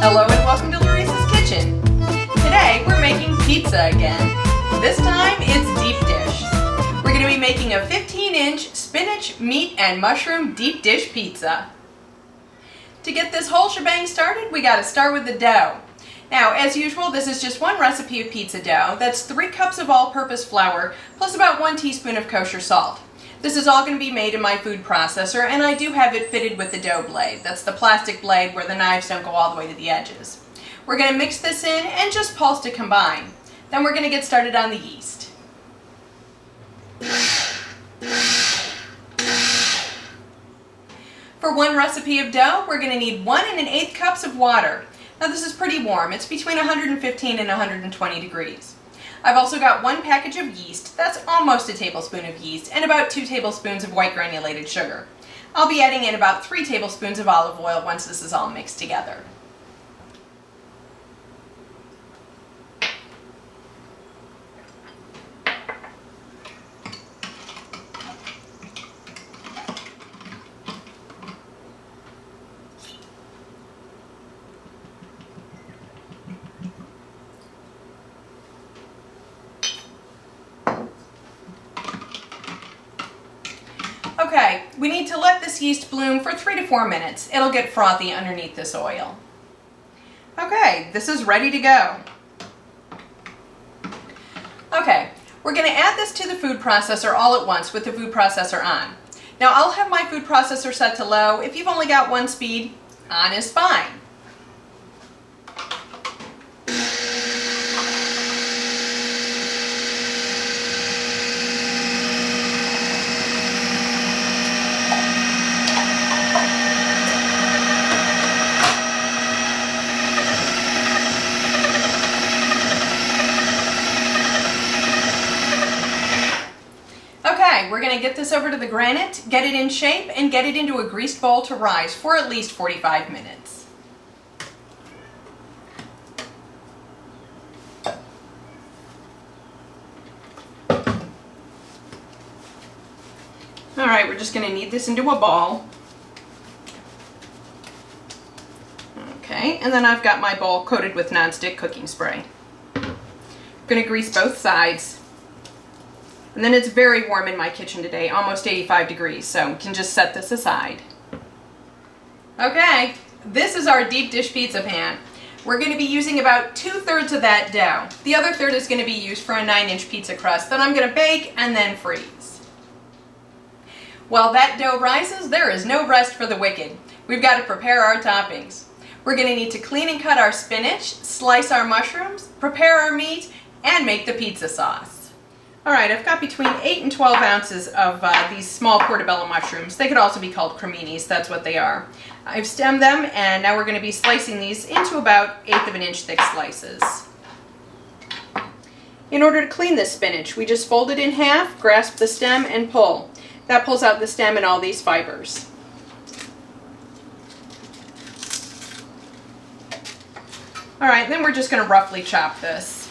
Hello and welcome to Larissa's Kitchen. Today we're making pizza again. This time it's deep dish. We're going to be making a 15-inch spinach, meat, and mushroom deep dish pizza. To get this whole shebang started, we got to start with the dough. Now, as usual, this is just one recipe of pizza dough. That's 3 cups of all-purpose flour, plus about 1 teaspoon of kosher salt. This is all going to be made in my food processor, and I do have it fitted with the dough blade. That's the plastic blade where the knives don't go all the way to the edges. We're going to mix this in and just pulse to combine. Then we're going to get started on the yeast. For one recipe of dough, we're going to need 1 1/8 cups of water. Now this is pretty warm. It's between 115 and 120 degrees. I've also got 1 package of yeast, that's almost a tablespoon of yeast, and about 2 tablespoons of white granulated sugar. I'll be adding in about 3 tablespoons of olive oil once this is all mixed together. Okay, we need to let this yeast bloom for 3 to 4 minutes. It'll get frothy underneath this oil. Okay, this is ready to go. Okay, we're going to add this to the food processor all at once with the food processor on. Now I'll have my food processor set to low. If you've only got one speed, on is fine. Okay, we're going to get this over to the granite, get it in shape, and get it into a greased bowl to rise for at least 45 minutes. Alright, we're just going to knead this into a ball. Okay, and then I've got my bowl coated with nonstick cooking spray. I'm going to grease both sides. And then it's very warm in my kitchen today, almost 85 degrees, so we can just set this aside. Okay, this is our deep dish pizza pan. We're going to be using about 2/3 of that dough. The other third is going to be used for a 9-inch pizza crust that I'm going to bake and then freeze. While that dough rises, there is no rest for the wicked. We've got to prepare our toppings. We're going to need to clean and cut our spinach, slice our mushrooms, prepare our meat, and make the pizza sauce. Alright, I've got between 8 and 12 ounces of these small portobello mushrooms. They could also be called creminis, that's what they are. I've stemmed them, and now we're going to be slicing these into about 1/8 of an inch thick slices. In order to clean this spinach, we just fold it in half, grasp the stem, and pull. That pulls out the stem and all these fibers. Alright, then we're just going to roughly chop this.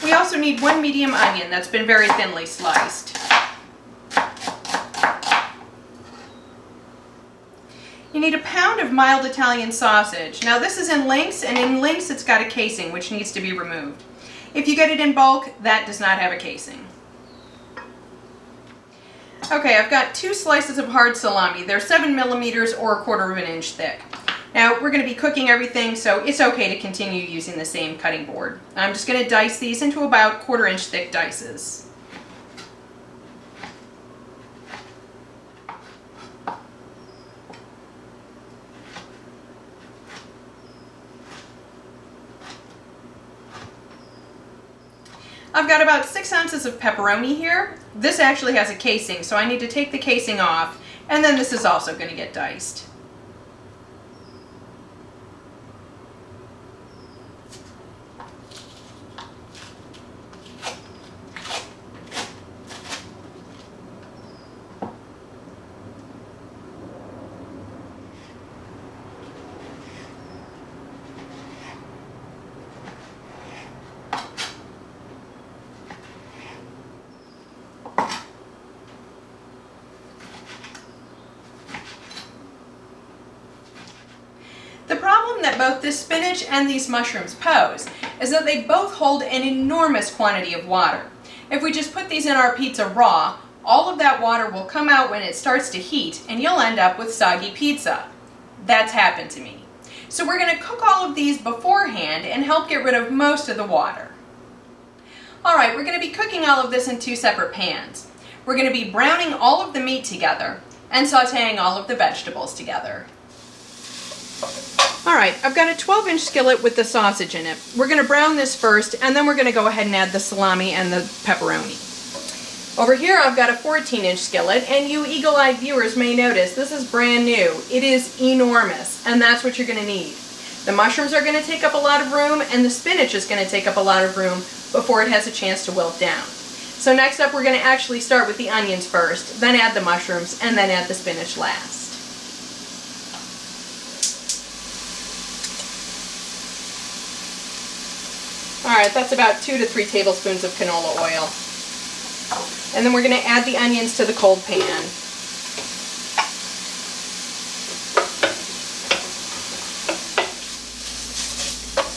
We also need 1 medium onion that's been very thinly sliced. You need a pound of mild Italian sausage. Now this is in lengths, and in lengths it's got a casing which needs to be removed. If you get it in bulk, that does not have a casing. Okay, I've got 2 slices of hard salami. They're 7 millimeters or 1/4 of an inch thick. Now, we're going to be cooking everything, so it's okay to continue using the same cutting board. I'm just going to dice these into about 1/4 inch thick dices. I've got about 6 ounces of pepperoni here. This actually has a casing, so I need to take the casing off, and then this is also going to get diced. problem that both this spinach and these mushrooms pose is that they both hold an enormous quantity of water. If we just put these in our pizza raw, all of that water will come out when it starts to heat and you'll end up with soggy pizza. That's happened to me. So we're going to cook all of these beforehand and help get rid of most of the water. Alright, we're going to be cooking all of this in 2 separate pans. We're going to be browning all of the meat together and sauteing all of the vegetables together. Alright, I've got a 12-inch skillet with the sausage in it. We're going to brown this first, and then we're going to go ahead and add the salami and the pepperoni. Over here I've got a 14-inch skillet, and you eagle-eyed viewers may notice this is brand new. It is enormous, and that's what you're going to need. The mushrooms are going to take up a lot of room, and the spinach is going to take up a lot of room before it has a chance to wilt down. So next up we're going to actually start with the onions first, then add the mushrooms, and then add the spinach last. Alright, that's about 2 to 3 tablespoons of canola oil. And then we're going to add the onions to the cold pan.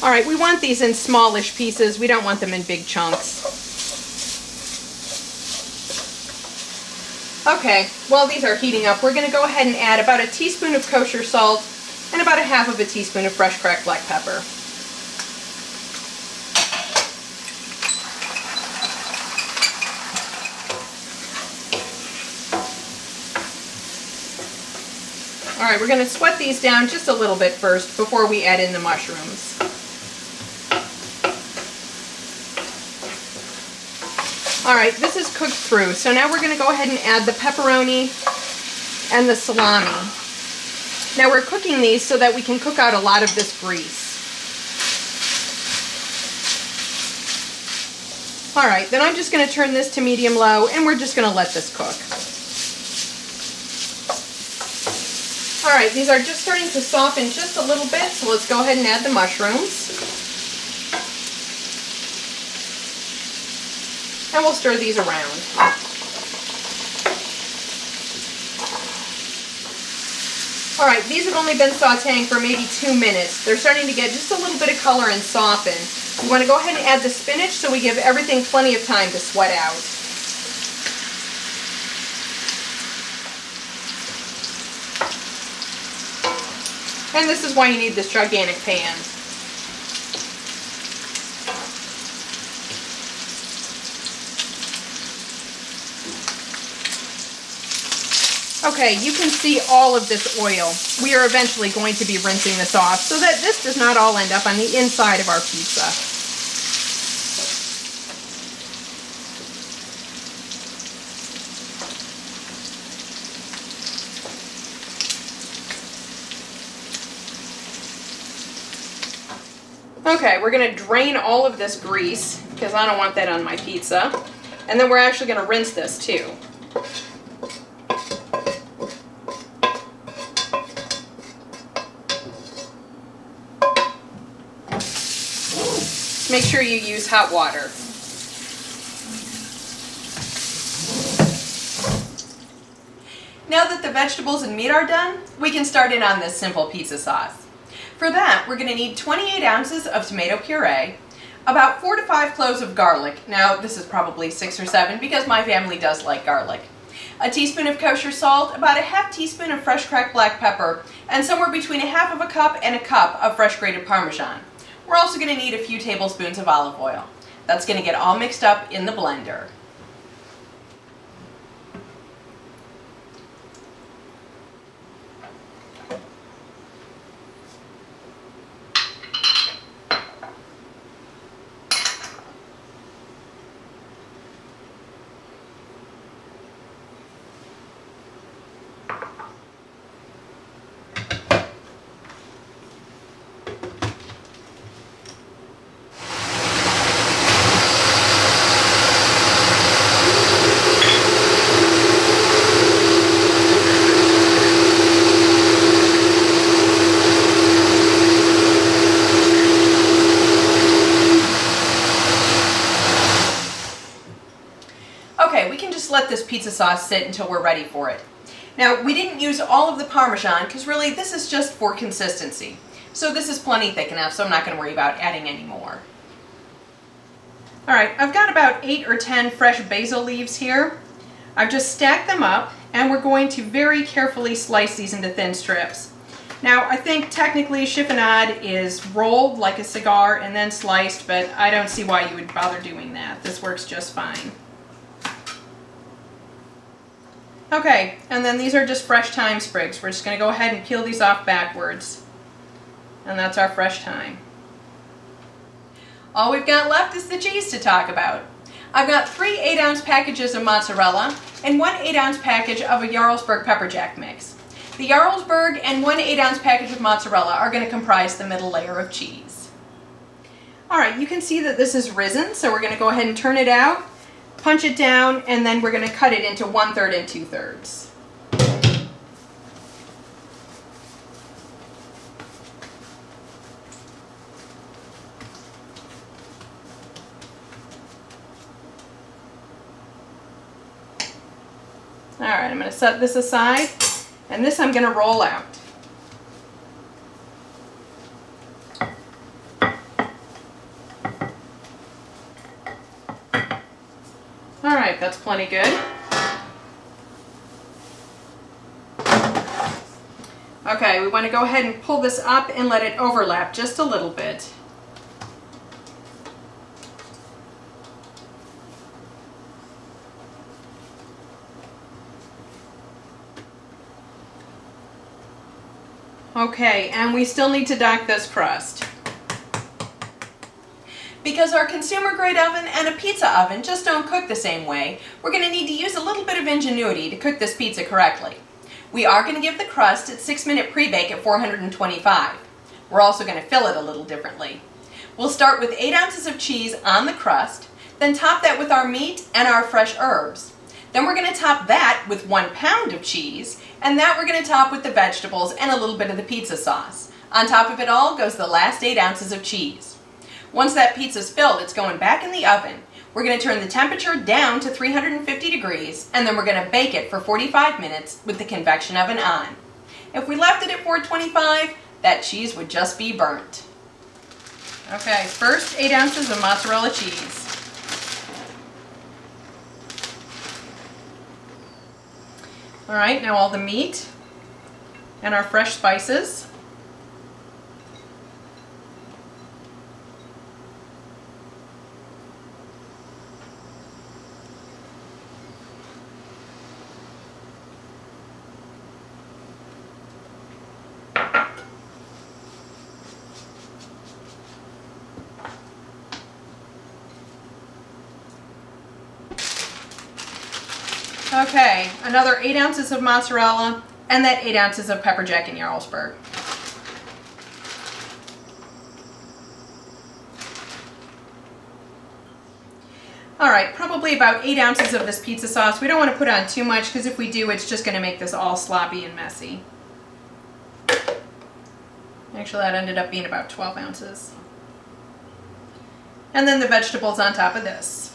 Alright, we want these in smallish pieces. We don't want them in big chunks. Okay, while these are heating up, we're going to go ahead and add about a teaspoon of kosher salt and about a half of a teaspoon of fresh cracked black pepper. Alright, we're going to sweat these down just a little bit first before we add in the mushrooms. Alright, this is cooked through, so now we're going to go ahead and add the pepperoni and the salami. Now we're cooking these so that we can cook out a lot of this grease. Alright, then I'm just going to turn this to medium-low, and we're just going to let this cook. Alright, these are just starting to soften just a little bit, so let's go ahead and add the mushrooms. And we'll stir these around. Alright, these have only been sauteing for maybe 2 minutes. They're starting to get just a little bit of color and soften. We want to go ahead and add the spinach so we give everything plenty of time to sweat out. And this is why you need this gigantic pan. Okay, you can see all of this oil. We are eventually going to be rinsing this off so that this does not all end up on the inside of our pizza. Okay, we're going to drain all of this grease because I don't want that on my pizza. And then we're actually going to rinse this too. Make sure you use hot water. Now that the vegetables and meat are done, we can start in on this simple pizza sauce. For that, we're going to need 28 ounces of tomato puree, about 4 to 5 cloves of garlic. Now, this is probably 6 or 7 because my family does like garlic. A teaspoon of kosher salt, about a half teaspoon of fresh cracked black pepper, and somewhere between a half of a cup and a cup of fresh grated Parmesan. We're also going to need a few tablespoons of olive oil. That's going to get all mixed up in the blender. Okay, we can just let this pizza sauce sit until we're ready for it. Now, we didn't use all of the Parmesan because really this is just for consistency. So this is plenty thick enough, so I'm not going to worry about adding any more. All right, I've got about 8 or 10 fresh basil leaves here. I've just stacked them up, and we're going to very carefully slice these into thin strips. Now, I think technically chiffonade is rolled like a cigar and then sliced, but I don't see why you would bother doing that. This works just fine. Okay, and then these are just fresh thyme sprigs. We're just going to go ahead and peel these off backwards. And that's our fresh thyme. All we've got left is the cheese to talk about. I've got 3 8-ounce packages of mozzarella and 1 8-ounce package of a Jarlsberg pepper jack mix. The Jarlsberg and 1 8-ounce package of mozzarella are going to comprise the middle layer of cheese. Alright, you can see that this is risen, so we're going to go ahead and turn it out, punch it down, and then we're going to cut it into 1/3 and 2/3. Alright, I'm going to set this aside, and this I'm going to roll out. Alright, that's plenty good. Okay, we want to go ahead and pull this up and let it overlap just a little bit. Okay, and we still need to dock this crust. Because our consumer grade oven and a pizza oven just don't cook the same way, we're going to need to use a little bit of ingenuity to cook this pizza correctly. We are going to give the crust its 6-minute pre-bake at 425. We're also going to fill it a little differently. We'll start with 8 ounces of cheese on the crust, then top that with our meat and our fresh herbs. Then we're going to top that with 1 pound of cheese, and that we're going to top with the vegetables and a little bit of the pizza sauce. On top of it all goes the last 8 ounces of cheese. Once that pizza's filled, it's going back in the oven. We're going to turn the temperature down to 350 degrees, and then we're going to bake it for 45 minutes with the convection oven on. If we left it at 425, that cheese would just be burnt. Okay, first 8 ounces of mozzarella cheese. Alright, now all the meat and our fresh spices. Okay, another 8 ounces of mozzarella and that 8 ounces of pepper jack and Jarlsberg. Alright, probably about 8 ounces of this pizza sauce. We don't want to put on too much because if we do, it's just going to make this all sloppy and messy. Actually, that ended up being about 12 ounces. And then the vegetables on top of this.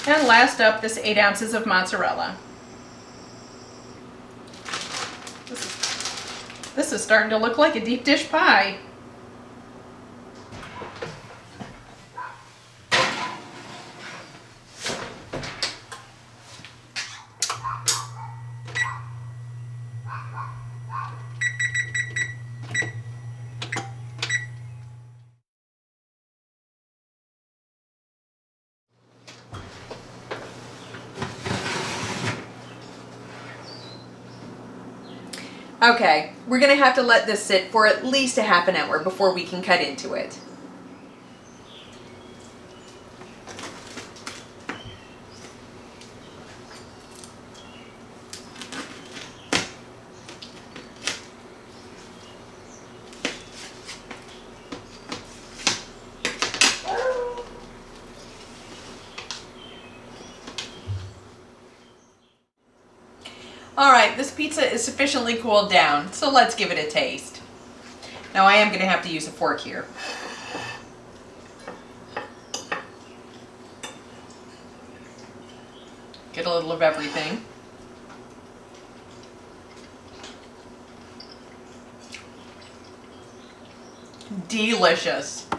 And last up, this 8 ounces of mozzarella. This is starting to look like a deep dish pie. Okay, we're going to have to let this sit for at least a half an hour before we can cut into it. Alright, this pizza is sufficiently cooled down, so let's give it a taste. Now I am going to have to use a fork here. Get a little of everything. Delicious.